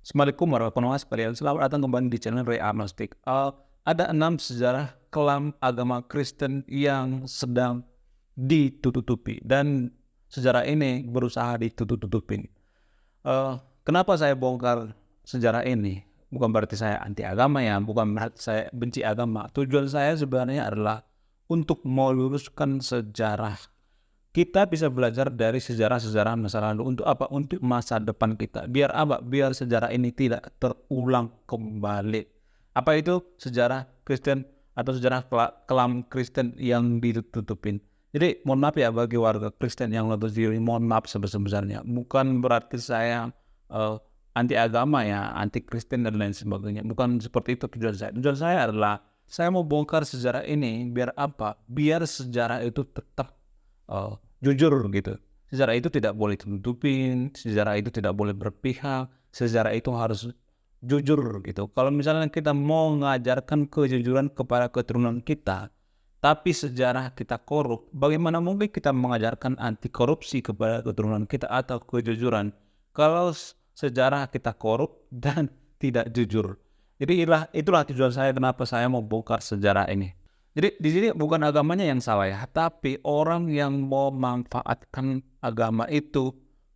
Assalamualaikum warahmatullahi wabarakatuh sekalian. Selamat datang kembali di channel Ray Agnostik. Ada 6 sejarah kelam agama Kristen yang sedang ditutup-tutupi dan sejarah ini berusaha ditutup-tutupin. Kenapa saya bongkar sejarah ini? Bukan berarti saya anti agama ya, bukan berarti saya benci agama. Tujuan saya sebenarnya adalah untuk meluruskan sejarah. Kita bisa belajar dari sejarah-sejarah masa lalu untuk apa? Untuk masa depan kita. Biar apa? Biar sejarah ini tidak terulang kembali. Apa itu sejarah Kristen atau sejarah kelam Kristen yang ditutupin? Jadi mohon maaf ya bagi warga Kristen yang nonton video ini, mohon maaf sebesar-besarnya. Bukan berarti saya anti agama ya, anti Kristen dan lain sebagainya. Bukan seperti itu tujuan saya. Tujuan saya adalah saya mau bongkar sejarah ini biar apa? Biar sejarah itu tetap jujur gitu. Sejarah itu tidak boleh tutupin, sejarah itu tidak boleh berpihak, sejarah itu harus jujur gitu. Kalau misalnya kita mau mengajarkan kejujuran kepada keturunan kita, tapi sejarah kita korup, bagaimana mungkin kita mengajarkan anti korupsi kepada keturunan kita atau kejujuran kalau sejarah kita korup dan tidak jujur. Jadi itulah tujuan saya kenapa saya mau bongkar sejarah ini. Jadi di sini bukan agamanya yang salah ya, tapi orang yang mau memanfaatkan agama itu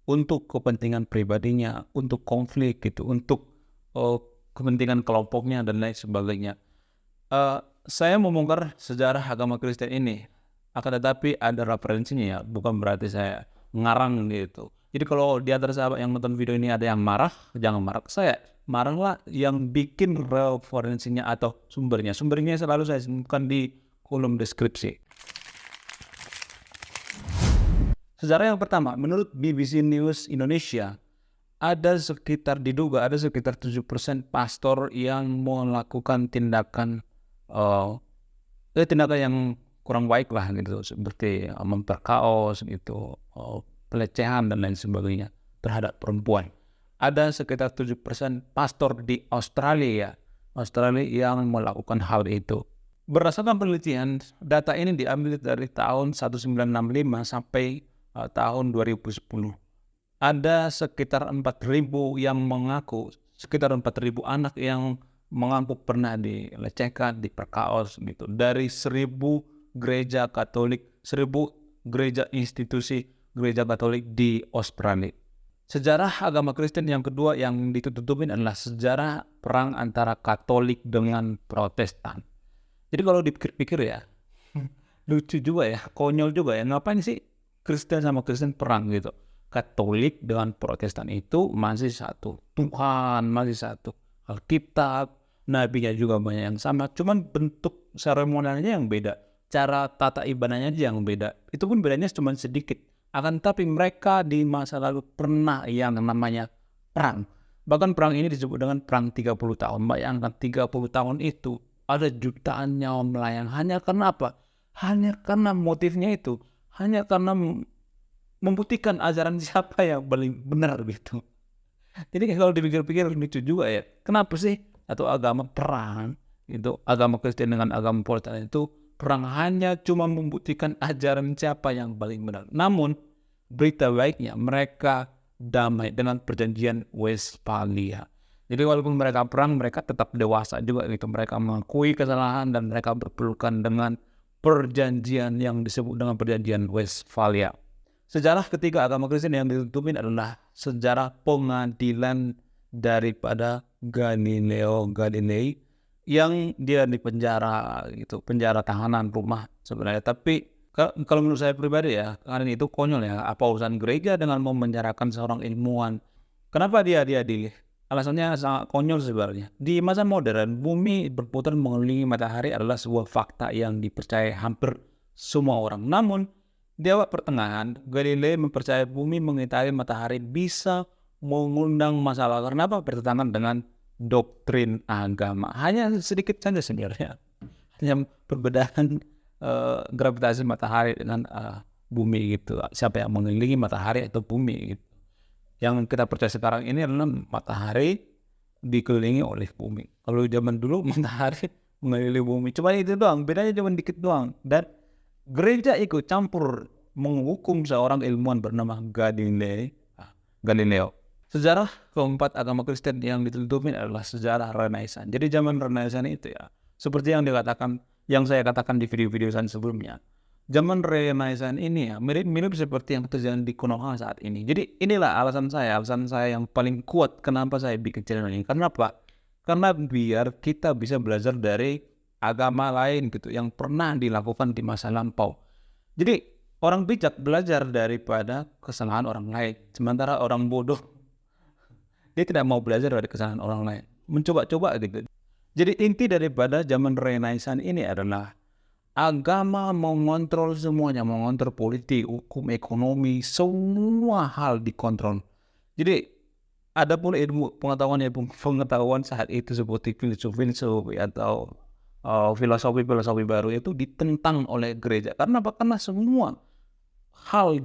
untuk kepentingan pribadinya, untuk konflik gitu, untuk kepentingan kelompoknya dan lain sebagainya. Saya membongkar sejarah agama Kristen ini, akan tetapi ada referensinya ya, bukan berarti saya ngarang gitu. Jadi kalau di antara sahabat yang nonton video ini ada yang marah, jangan marah ke saya. Marahlah yang bikin referensinya atau sumbernya. Sumbernya selalu saya sebutkan di kolom deskripsi. Sejarah yang pertama, menurut BBC News Indonesia, diduga ada sekitar 7% pastor yang melakukan tindakan yang kurang baik lah gitu, seperti memperkaos gitu, pelecehan dan lain sebagainya terhadap perempuan. Ada sekitar 7% pastor di Australia yang melakukan hal itu. Berdasarkan penelitian, data ini diambil dari tahun 1965 sampai tahun 2010. Ada sekitar 4.000 yang mengaku, sekitar 4.000 anak yang mengaku pernah dilecehkan, diperkaos gitu. Dari 1.000 gereja Katolik, 1.000 gereja institusi gereja Katolik di Australia. Sejarah agama Kristen yang kedua yang ditutupin adalah sejarah perang antara Katolik dengan Protestan. Jadi kalau dipikir-pikir ya, lucu juga ya, konyol juga ya, ngapain sih Kristen sama Kristen perang gitu. Katolik dengan Protestan itu masih satu Tuhan, masih satu Alkitab, nabinya juga banyak yang sama, cuman bentuk seremonialnya yang beda, cara tata ibadahnya aja yang beda. Itu pun bedanya cuma sedikit. Akan tapi mereka di masa lalu pernah yang namanya perang. Bahkan perang ini disebut dengan perang 30 tahun. Bayangkan 30 tahun itu ada jutaan nyawa melayang. Hanya karena apa? Hanya karena motifnya itu. Hanya karena membuktikan ajaran siapa yang paling benar gitu. Jadi kalau dipikir-pikir lucu juga ya. Kenapa sih atau agama perang itu, agama Kristen dengan agama Protestan itu perang hanya cuma membuktikan ajaran siapa yang paling benar. Namun berita baiknya mereka damai dengan perjanjian Westphalia. Jadi walaupun mereka perang, mereka tetap dewasa juga gitu. Mereka mengakui kesalahan dan mereka berpelukan dengan perjanjian yang disebut dengan perjanjian Westphalia. Sejarah ketiga agama Kristen yang ditutupin adalah sejarah pengadilan daripada Galileo Galilei yang dia di penjara gitu, penjara tahanan rumah sebenarnya. Tapi kalau menurut saya pribadi ya, karena itu konyol ya. Apa urusan gereja dengan memenjarakan seorang ilmuwan? Kenapa dia diadili? Alasannya sangat konyol sebenarnya. Di masa modern, bumi berputar mengelilingi matahari adalah sebuah fakta yang dipercayai hampir semua orang. Namun di abad pertengahan, Galilei mempercayai bumi mengitari matahari bisa mengundang masalah. Karena apa? Bertentangan dengan doktrin agama. Hanya sedikit saja sebenarnya. Hanya perbedaan gravitasi matahari dengan bumi gitu. Siapa yang mengelilingi matahari atau bumi gitu. Yang kita percaya sekarang ini adalah matahari dikelilingi oleh bumi. Kalau zaman dulu matahari mengelilingi bumi. Cuma itu doang, bedanya cuma dikit doang. Dan gereja ikut campur menghukum seorang ilmuwan bernama Galileo. Sejarah keempat agama Kristen yang diteludupin adalah sejarah Renaissance. Jadi zaman Renaissance itu ya, seperti yang saya katakan di video-video saya sebelumnya. Zaman Renaissance ini ya mirip-mirip seperti yang terjadi di Konoha saat ini. Jadi inilah alasan saya yang paling kuat kenapa saya bikin channel ini. Karena apa? Karena biar kita bisa belajar dari agama lain gitu yang pernah dilakukan di masa lampau. Jadi orang bijak belajar daripada kesalahan orang lain, sementara orang bodoh dia tidak mau belajar dari kesalahan orang lain, mencoba-coba gitu. Jadi inti daripada zaman Renaissance ini adalah agama mengontrol semuanya, mengontrol politik, hukum, ekonomi, semua hal dikontrol. Jadi ada pun pengetahuan saat itu seperti filosofi atau filosofi baru itu ditentang oleh gereja. Karena apa? Karena semua hal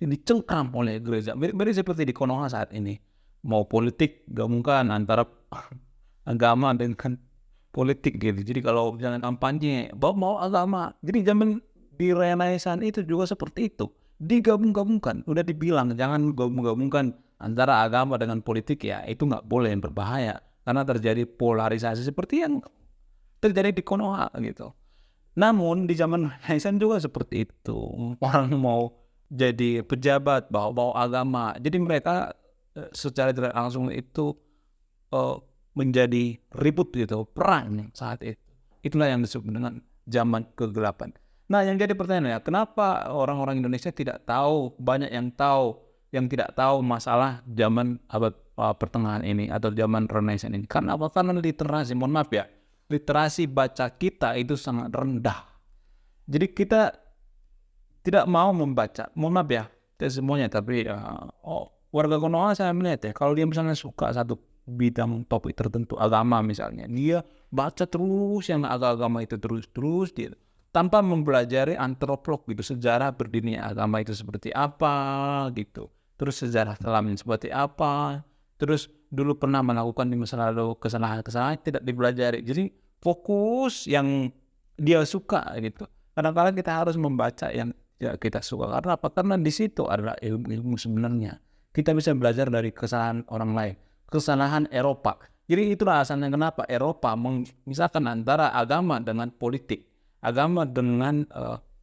dicengkram oleh gereja. Mirip seperti di Konoha saat ini. Mau politik gabungkan antara agama dengan politik gitu. Jadi kalau misalnya kampanye mau agama. Jadi zaman di Renaissance itu juga seperti itu. Digabung-gabungkan. Udah dibilang jangan gabung-gabungkan antara agama dengan politik ya. Itu nggak boleh, berbahaya. Karena terjadi polarisasi seperti yang terjadi di Konoha gitu. Namun di zaman Renaissance juga seperti itu. Orang mau jadi pejabat bawa agama. Jadi mereka secara tidak langsung itu menjadi ribut gitu, perang saat itu. Itulah yang disebut dengan zaman kegelapan. Nah, yang jadi pertanyaan ya, kenapa orang-orang Indonesia tidak tahu, banyak yang tidak tahu masalah zaman abad pertengahan ini atau zaman Renaissance ini? Karena apa? Karena literasi, mohon maaf ya, literasi baca kita itu sangat rendah. Jadi kita tidak mau membaca, mohon maaf ya, tidak semuanya, tapi warga Konoha saya melihat ya, kalau dia misalnya suka satu bidang topik tertentu, agama misalnya, dia baca terus yang agama itu terus dia tanpa mempelajari antropolog gitu, sejarah berdirinya agama itu seperti apa gitu, terus sejarah kelamnya seperti apa, terus dulu pernah melakukan di masa lalu kesalahan-kesalahan tidak dipelajari. Jadi fokus yang dia suka gitu. Kadang-kadang kita harus membaca yang kita suka. Karena apa? Karena di situ adalah ilmu sebenarnya. Kita bisa belajar dari kesalahan orang lain, kesalahan Eropa. Jadi itulah alasannya kenapa Eropa memisahkan antara agama dengan politik, agama dengan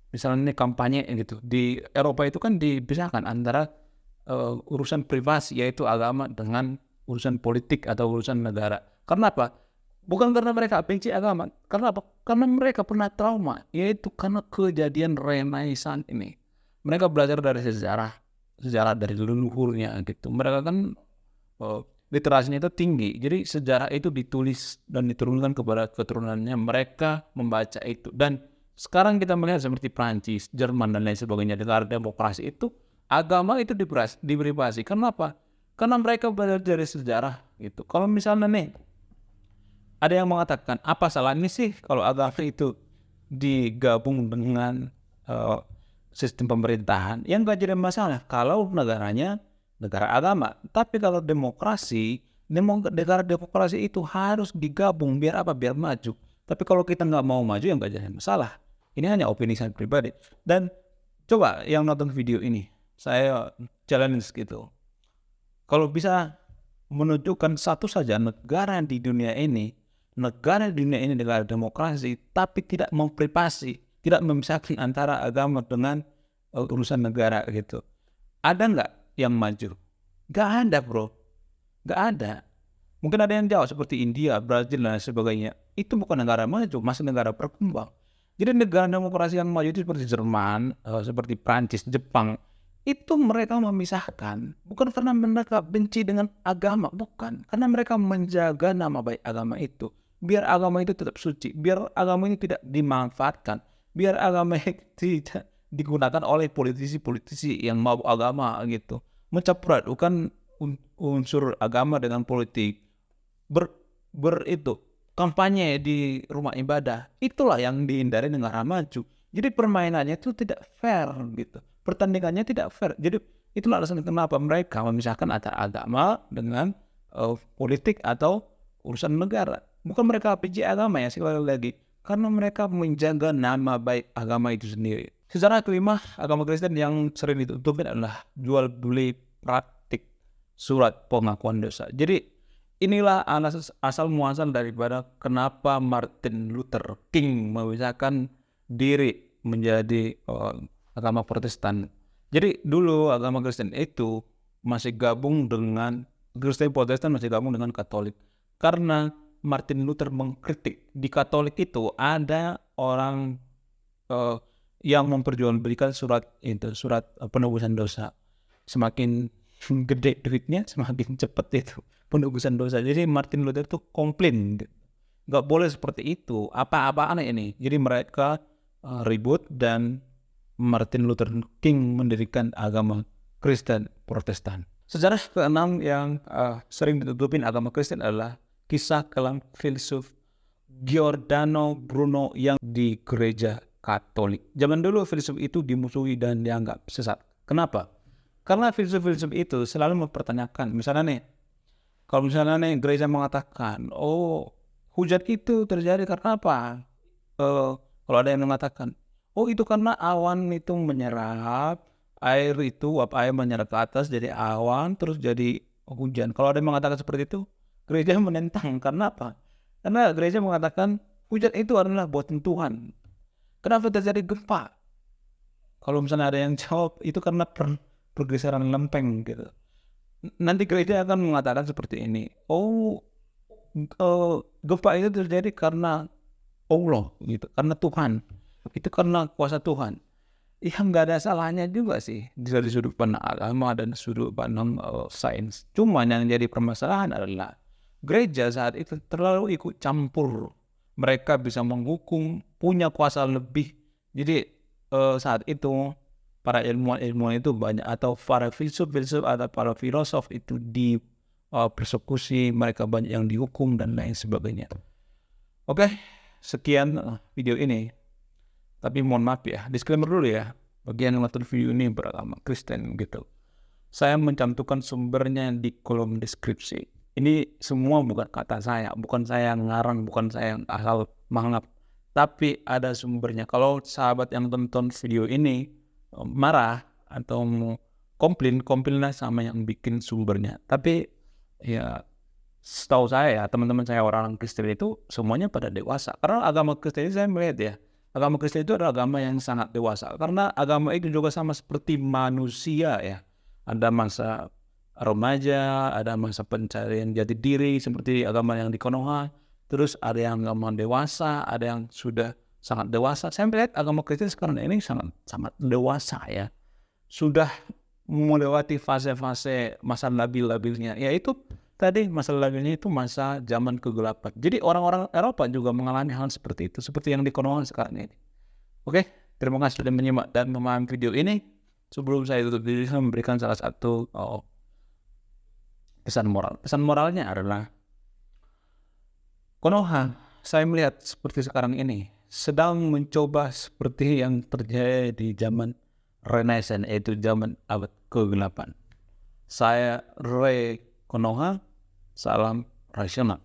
misalnya kampanye gitu. Di Eropa itu kan dipisahkan antara urusan privasi yaitu agama dengan urusan politik atau urusan negara. Karena apa? Bukan karena mereka benci agama. Karena apa? Karena mereka pernah trauma, yaitu karena kejadian Renaissance ini. Mereka belajar dari sejarah dari leluhurnya gitu. Mereka kan literasinya itu tinggi. Jadi sejarah itu ditulis dan diturunkan kepada keturunannya. Mereka membaca itu. Dan sekarang kita melihat seperti Prancis, Jerman dan lain sebagainya, negara demokrasi itu agama itu diberi privasi. Kenapa? Karena mereka belajar dari sejarah gitu. Kalau misalnya nih ada yang mengatakan apa salahnya sih kalau agama itu digabung dengan sistem pemerintahan, yang gak jadi masalah kalau negaranya negara agama. Tapi kalau negara demokrasi itu harus digabung biar apa? Biar maju. Tapi kalau kita nggak mau maju yang gak jadi masalah. Ini hanya opini saya pribadi. Dan coba yang nonton video ini, saya challenge gitu. Kalau bisa menunjukkan satu saja negara di dunia ini negara demokrasi, tapi tidak memprivasi, tidak memisahkan antara agama dengan urusan negara gitu. Ada nggak yang maju? Nggak ada bro, nggak ada. Mungkin ada yang jauh seperti India, Brazil dan sebagainya. Itu bukan negara maju, masih negara berkembang. Jadi negara demokrasi yang maju itu seperti Jerman, seperti Prancis, Jepang. Itu mereka memisahkan, bukan karena mereka benci dengan agama, bukan. Karena mereka menjaga nama baik agama itu. Biar agama itu tetap suci, biar agama ini tidak dimanfaatkan, biar agama itu tidak digunakan oleh politisi-politisi yang mau agama gitu. Mencampur bukan unsur agama dengan politik. Itu kampanye di rumah ibadah. Itulah yang dihindari negara maju. Jadi permainannya itu tidak fair gitu. Pertandingannya tidak fair. Jadi itulah alasan kenapa mereka memisahkan antara agama dengan politik atau urusan negara. Bukan mereka benci agama ya, sekali lagi. Karena mereka menjaga nama baik agama itu sendiri. Sejarah kelima agama Kristen yang sering ditutupin adalah jual beli praktik. surat pengakuan dosa. Jadi inilah asal muasal daripada kenapa Martin Luther King memisahkan diri menjadi agama Protestan. Jadi dulu agama Kristen itu masih gabung dengan Kristen Protestan masih gabung dengan Katolik. Karena Martin Luther mengkritik di Katolik itu ada orang yang memperjualbelikan surat penebusan dosa. Semakin gede duitnya, semakin cepat itu penebusan dosa. Jadi Martin Luther itu komplain, nggak boleh seperti itu. Apa-apaan ini? Jadi mereka ribut dan Martin Luther King mendirikan agama Kristen Protestan. Sejarah keenam yang sering ditutupin agama Kristen adalah kisah kelam filsuf Giordano Bruno yang di gereja Katolik. Zaman dulu filsuf itu dimusuhi dan dianggap sesat. Kenapa? Karena filsuf-filsuf itu selalu mempertanyakan, misalnya nih gereja mengatakan, hujan itu terjadi karena apa? Kalau ada yang mengatakan, itu karena awan itu menyerap air itu, uap air menyerap ke atas jadi awan terus jadi hujan. Kalau ada yang mengatakan seperti itu, gereja menentang. Karena apa? Karena gereja mengatakan hujan itu adalah buatan Tuhan. Kenapa terjadi gempa? Kalau misalnya ada yang jawab itu karena pergeseran lempeng gitu. Nanti gereja akan mengatakan seperti ini. Gempa itu terjadi karena Allah gitu, karena Tuhan. Itu karena kuasa Tuhan. Ya nggak ada salahnya juga sih dari sudut pandang agama dan sudut pandang sains. Cuma yang jadi permasalahan adalah gereja saat itu terlalu ikut campur. Mereka bisa menghukum, punya kuasa lebih. Jadi saat itu para ilmuwan itu banyak, atau para filsuf atau para filosof itu persekusi, mereka banyak yang dihukum dan lain sebagainya. Oke, sekian video ini. Tapi mohon maaf ya, disclaimer dulu ya. Bagian yang nonton video ini beragama Kristen gitu. Saya mencantumkan sumbernya di kolom deskripsi. Ini semua bukan kata saya, bukan saya yang ngarang, bukan saya yang asal mangap. Tapi ada sumbernya. Kalau sahabat yang tonton video ini marah atau komplainlah sama yang bikin sumbernya. Tapi ya setahu saya ya, teman-teman saya orang Kristen itu semuanya pada dewasa. Karena agama Kristen ini saya melihat ya, agama Kristen itu adalah agama yang sangat dewasa. Karena agama itu juga sama seperti manusia ya. Ada masa remaja, ada masa pencarian jati diri seperti agama yang di Konoha. Terus ada yang agama dewasa, ada yang sudah sangat dewasa. Saya melihat agama Kristen sekarang ini sangat dewasa ya. Sudah melewati fase-fase masa labil-labilnya. Yaitu tadi masa labilnya itu masa zaman kegelapan. Jadi orang-orang Eropa juga mengalami hal seperti itu, seperti yang di Konoha sekarang ini. Oke, terima kasih sudah menyimak dan memahami video ini. Sebelum saya tutup video, saya memberikan salah satu pesan moral. Pesan moralnya adalah Konoha, saya melihat seperti sekarang ini sedang mencoba seperti yang terjadi di zaman Renaissance, yaitu zaman abad ke-8. Saya Ray Konoha, salam rasional.